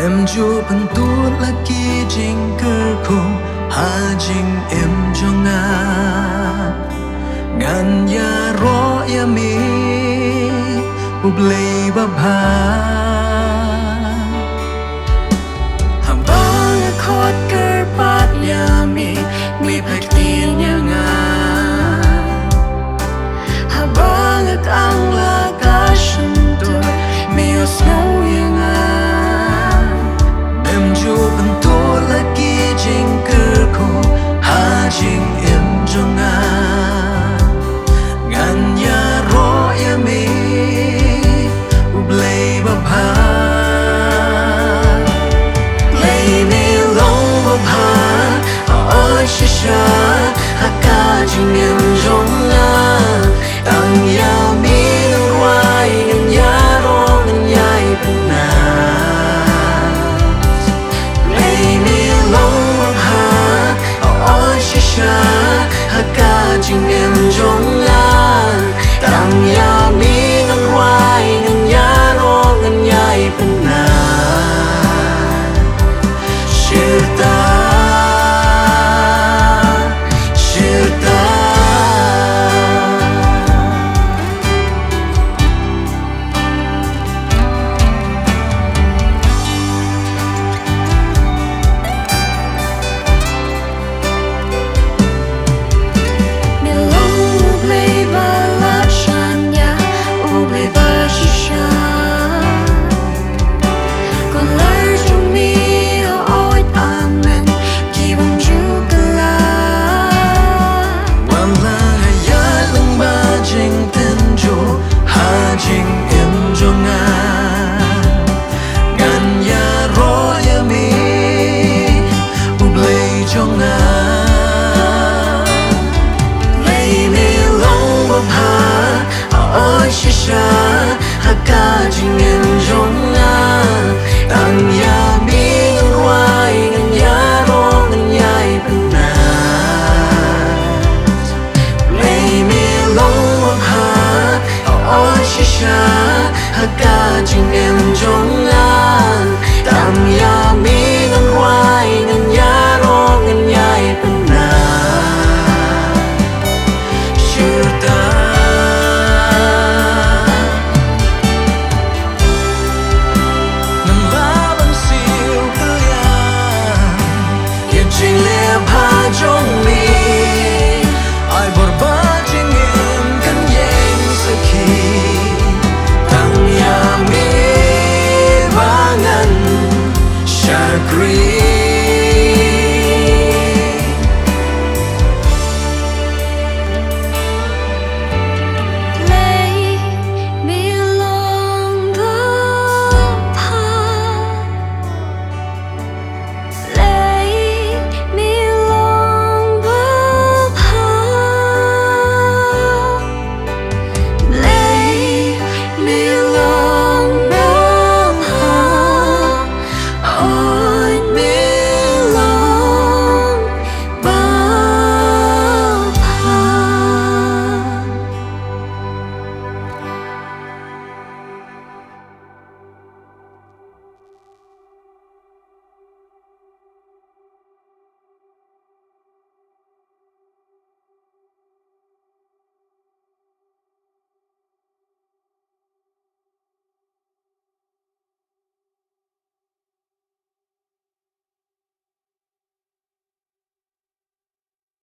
Mem ju pan tu la ki jing ker ko ha jing em jonga ngan ya ro ya mi ublei ba bha ham bang khot ker pat ya mi phak tin ya nga ha bang ang la ka shin tu mi snow ya nga Ban to la ki jing ker ko ha jing em jonga ngan ya ro ya mi ublei ba bha lei mi long ba bha oi sha ha ka jing em jonga tang ya mi wai ngan ya ro ngan yai pen na Haka jing em jong la tang ya mi ngan wai ngan ya ro ngan yai pen na shirta Haka jing em jong la tang ya mi ngan wai ngan ya ro ngan yai pen na lei mi long wang ha oi sha haka jing em jong la tang ya mi